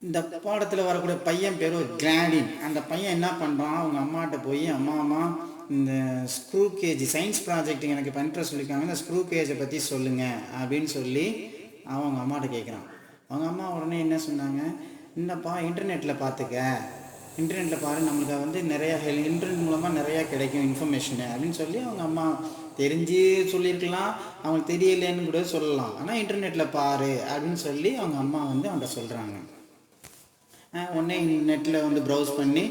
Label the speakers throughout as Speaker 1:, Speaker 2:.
Speaker 1: இந்த பாடத்தில் வரக்கூடிய பையன் பேர் கிளாடின். அந்த பையன் என்ன பண்ணுறான், அவங்க அம்மாட்ட போய் அம்மா இந்த ஸ்க்ரூ கேஜ் சயின்ஸ் ப்ராஜெக்ட் எனக்கு இப்போ இன்ட்ரெஸ்ட் சொல்லியிருக்காங்க, இந்த ஸ்க்ரூ கேஜை பற்றி சொல்லுங்கள் அப்படின்னு சொல்லி அவங்க அம்மாட்ட கேட்குறான். அவங்க அம்மா உடனே என்ன சொன்னாங்க, என்னப்பா இன்டர்நெட்டில் பார்த்துக்க, இன்டர்நெட்டில் பாரு, நம்மளுக்கு வந்து நிறையா இன்டர்நெட் மூலமாக நிறையா கிடைக்கும் இன்ஃபர்மேஷனு அப்படின்னு சொல்லி அவங்க அம்மா தெரிஞ்சு சொல்லியிருக்கலாம், அவங்களுக்கு தெரியலேன்னு கூட சொல்லலாம். ஆனால் இன்டர்நெட்டில் பாரு அப்படின்னு சொல்லி அவங்க அம்மா வந்து அவன்கிட்ட சொல்கிறாங்க. உடனே நெட்டில் வந்து ப்ரௌஸ் பண்ணி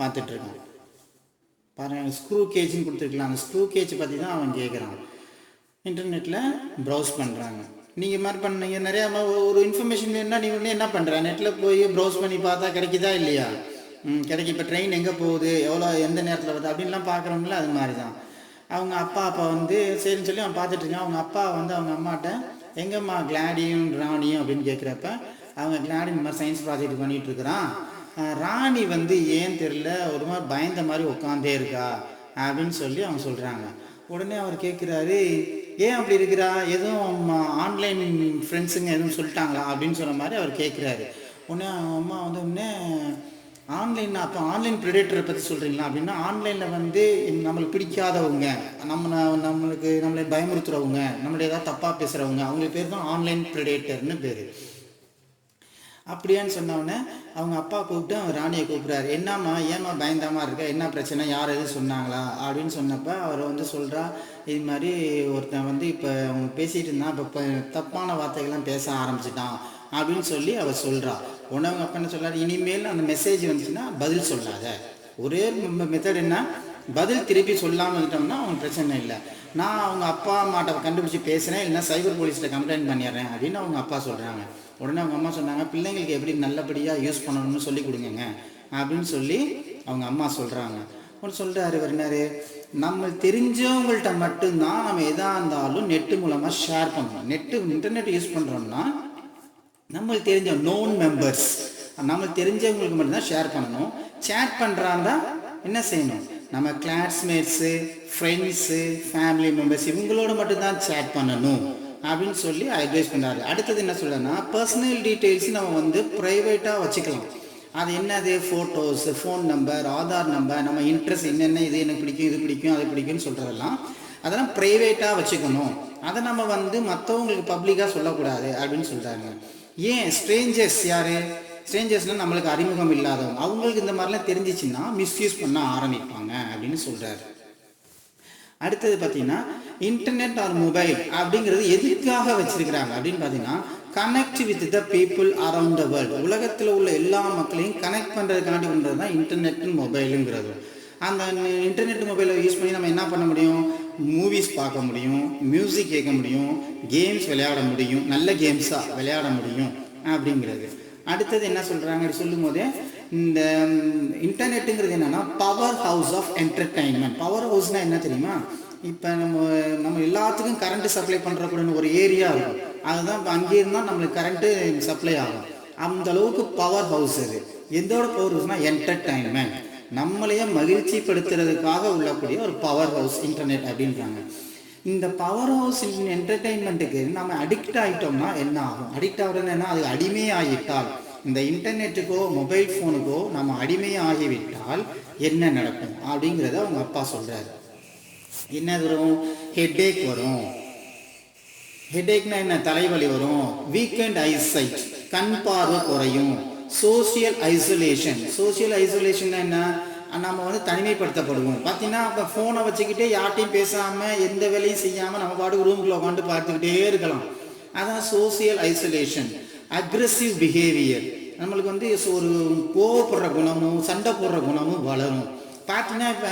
Speaker 1: பார்த்துட்ருக்கான். பாருங்கள், ஸ்க்ரூ கேஜ்னு கொடுத்துருக்கலாம். அந்த ஸ்க்ரூ கேஜ் பற்றி தான் அவன் கேட்குறான். இன்டர்நெட்டில் ப்ரௌஸ் பண்ணுறாங்க. நீங்கள் மாதிரி பண்ணீங்க நிறையா ஒரு இன்ஃபர்மேஷன் வேணுன்னா நீங்கள் உடனே என்ன பண்ணுற, நெட்டில் போய் ப்ரௌஸ் பண்ணி பார்த்தா கிடைக்குதா இல்லையா? கிடைக்கும். இப்போ ட்ரெயின் எங்கே போகுது, எவ்வளோ எந்த நேரத்தில் வருது அப்படின்லாம் பார்க்குறோம்ல, அது மாதிரி தான். அவங்க அப்பா வந்து சரின்னு சொல்லி அவன் பார்த்துட்ருக்கான். அவங்க அப்பா வந்து அவங்க அம்மாட்ட எங்கம்மா கிளாடியும் ராணியும் அப்படின்னு கேட்குறப்ப அவங்க கிளாடி இந்த மாதிரி சயின்ஸ் ப்ராஜெக்ட் பண்ணிகிட்ருக்குறான், ராணி வந்து ஏன் தெரில ஒரு மாதிரி பயந்த மாதிரி உட்காந்தே இருக்கா அப்படின்னு சொல்லி அவங்க சொல்கிறாங்க. உடனே அவர் கேட்குறாரு, ஏன் அப்படி இருக்கிறா, எதுவும் ஆன்லைன் ஃப்ரெண்ட்ஸுங்க எதுவும் சொல்லிட்டாங்களா அப்படின்னு சொன்ன மாதிரி அவர் கேட்குறாரு. உடனே அவங்க அம்மா வந்து உடனே ஆன்லைன், அப்போ ஆன்லைன் ப்ரெடேட்டரை பற்றி சொல்கிறீங்களா அப்படின்னா, ஆன்லைனில் வந்து நம்மளுக்கு பிடிக்காதவங்க, நம்மளை பயமுறுத்துறவங்க, நம்மளை ஏதாவது தப்பாக பேசுகிறவங்க, அவங்களுக்கு பேர் தான் ஆன்லைன் ப்ரெடேட்டர்னு பேர். அப்படியான்னு சொன்னோடனே அவங்க அப்பா கூப்பிட்டு அவங்க ராணியை கூப்பிட்றாரு. என்னம்மா ஏம்மா பயந்தாமா இருக்க, என்ன பிரச்சனை, யார் எதுவும் சொன்னாங்களா அப்படின்னு சொன்னப்போ அவர் வந்து சொல்கிறா, இது மாதிரி ஒருத்தன் வந்து இப்போ அவங்க பேசிகிட்டு இருந்தான், இப்போ தப்பான வார்த்தைகள்லாம் பேச ஆரம்பிச்சிட்டான் அப்படின்னு சொல்லி அவர் சொல்கிறா. உடனே அவங்க அப்பா என்ன சொல்கிறார், இனிமேல் அந்த மெசேஜ் வந்துச்சுன்னா பதில் சொல்லாத. ஒரே மெத்தட் என்ன, பதில் திருப்பி சொல்லாமல் இருந்தோம்னா அவங்களுக்கு பிரச்சனை இல்லை. நான் அவங்க அப்பா அம்மாட்ட கண்டுபிடிச்சி பேசுகிறேன், இல்லைன்னா சைபர் போலீஸில் கம்ப்ளைண்ட் பண்ணிடுறேன் அப்படின்னு அவங்க அப்பா சொல்கிறாங்க. உடனே அவங்க அம்மா சொன்னாங்க, பிள்ளைங்களுக்கு எப்படி நல்லபடியாக யூஸ் பண்ணணும்னு சொல்லி கொடுங்க அப்படின்னு சொல்லி அவங்க அம்மா சொல்கிறாங்க. ஒன்று சொல்கிறாரு வர்ணாரு, நம்ம தெரிஞ்சவங்கள்ட்ட மட்டும்தான் நம்ம எதாக இருந்தாலும் நெட்டு மூலமாக ஷேர் பண்ணணும். இன்டர்நெட் யூஸ் பண்ணுறோம்னா நம்மளுக்கு தெரிஞ்ச நோன் மெம்பர்ஸ், நம்மளுக்கு தெரிஞ்சவங்களுக்கு மட்டும்தான் ஷேர் பண்ணணும். சேட் பண்ணுறாந்தா என்ன செய்யணும், நம்ம கிளாஸ்மேட்ஸு, ஃப்ரெண்ட்ஸு, ஃபேமிலி மெம்பர்ஸ் இவங்களோட மட்டும்தான் சேட் பண்ணணும் அப்படின்னு சொல்லி அட்வைஸ் பண்ணுறாரு. அடுத்தது என்ன சொல்கிறேன்னா, பர்சனல் டீட்டெயில்ஸ் நம்ம வந்து ப்ரைவேட்டாக வச்சுக்கலாம். அது என்னது, photos, phone number, Aadhaar number, நம்ம இன்ட்ரெஸ்ட் என்னென்ன, இது எனக்கு பிடிக்கும், இது பிடிக்கும், அது பிடிக்கும்னு சொல்கிறதெல்லாம் அதெல்லாம் ப்ரைவேட்டாக வச்சுக்கணும். அதை நம்ம வந்து மற்றவங்களுக்கு பப்ளிக்காக சொல்லக்கூடாது அப்படின்னு சொல்கிறாங்க. ஏன், ஸ்ட்ரேஞ்சர்ஸ் யார், ஸ்ட்ரேஞ்சர்ஸ்னால் நம்மளுக்கு அறிமுகம் இல்லாதவங்க, அவங்களுக்கு இந்த மாதிரிலாம் தெரிஞ்சிச்சின்னா மிஸ்யூஸ் பண்ண ஆரம்பிப்பாங்க அப்படின்னு சொல்கிறாரு. அடுத்தது பார்த்தீங்கன்னா, இன்டர்நெட் ஆர் மொபைல் அப்படிங்கிறது எதுக்காக வச்சிருக்கிறாங்க அப்படின்னு பார்த்தீங்கன்னா, connect with the people around the world, உலகத்தில் உள்ள எல்லா மக்களையும் கனெக்ட் பண்ணுறதுக்காண்டி பண்ணுறது தான் இன்டர்நெட் மொபைலுங்கிறது. அந்த இன்டர்நெட் மொபைலை யூஸ் பண்ணி நம்ம என்ன பண்ண முடியும், மூவிஸ் பார்க்க முடியும், மியூசிக் கேட்க முடியும், கேம்ஸ் விளையாட முடியும், நல்ல கேம்ஸாக விளையாட முடியும் அப்படிங்கிறது. அடுத்தது என்ன சொல்கிறாங்க சொல்லும் போதே, இந்த இன்டர்நெட்டுங்கிறது என்னென்னா power house of entertainment. Power ஹவுஸ்னால் என்ன தெரியுமா, இப்போ நம்ம எல்லாத்துக்கும் கரண்ட்டு சப்ளை பண்ணுறக்கூடிய ஒரு ஏரியா இருக்கும், அதுதான் இப்போ அங்கேயே இருந்தால் நம்மளுக்கு கரண்ட்டு சப்ளை ஆகும். அந்த அளவுக்கு பவர் ஹவுஸ் அது. எந்தோட பவர் ஹவுஸ்னால் என்டர்டெயின்மெண்ட், நம்மளையே மகிழ்ச்சிப்படுத்துறதுக்காக உள்ளக்கூடிய ஒரு பவர் ஹவுஸ் இன்டர்நெட் அப்படின்றாங்க. இந்த பவர் ஹவுஸ் என்டர்டெயின்மெண்ட்டுக்கு நம்ம அடிக்ட் ஆகிட்டோம்னா என்ன ஆகும், அடிக்ட் ஆகுறதுன்னா அது அடிமையாகிட்டால், இந்த இன்டர்நெட்டுக்கோ மொபைல் ஃபோனுக்கோ நம்ம அடிமையாகிவிட்டால் என்ன நடக்கும் அப்படிங்கிறத அவங்க அப்பா சொல்கிறாரு. என்ன வரும், ஹெட்டேக் வரும். ஹெட்டேக்னா என்ன, தலைவலி வரும். வீக்கெண்ட் ஐசைட், கண் பார்வை குறையும். சோசியல் ஐசோலேஷன், சோசியல் ஐசோலேஷன் என்ன, நம்ம வந்து தனிமைப்படுத்தப்படுவோம். பார்த்தீங்கன்னா இப்போ ஃபோனை வச்சுக்கிட்டே யார்ட்டையும் பேசாமல் எந்த வேலையும் செய்யாமல் நம்ம பாட்டுக்கு ரூமுக்குள்ள உட்காந்து பார்த்துக்கிட்டே இருக்கலாம், அதான் சோசியல் ஐசோலேஷன். அக்ரெசிவ் பிஹேவியர், நம்மளுக்கு வந்து ஒரு கோவப்படுற குணமும் சண்டை போடுற குணமும் வளரும். பார்த்தீங்கன்னா இப்போ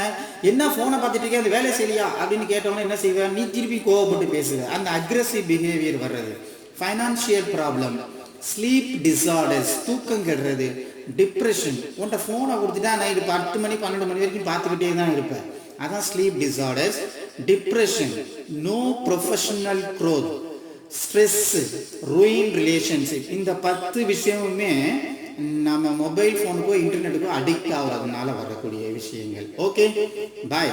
Speaker 1: என்ன ஃபோனை பார்த்துட்டு இருக்கே, அந்த வேலை செய்யலையா அப்படின்னு கேட்டவொன்னே என்ன செய்வேன், நீ திருப்பி கோவப்பட்டு பேசுவேன், அந்த அக்ரெசிவ் பிஹேவியர் வர்றது. ஃபைனான்ஷியல் ப்ராப்ளம், ஸ்லீப் டிஸார்டர்ஸ், தூக்கம் கெடுறது, டிப்ரெஷன். உன்ட்ட ஃபோனை கொடுத்துட்டா நைட்டு 10 மணி 12 மணி வரைக்கும் பார்த்துக்கிட்டே தான் இருப்பேன், அதான் sleep disorders. Depression, no professional growth, stress, ruin relationship. இந்த 10 விஷயமுமே நம்ம மொபைல் ஃபோனுக்கோ இன்டர்நெட்டுக்கோ அடிக்ட் ஆகிறதுனால வரக்கூடிய விஷயங்கள். ஓகே, பாய்.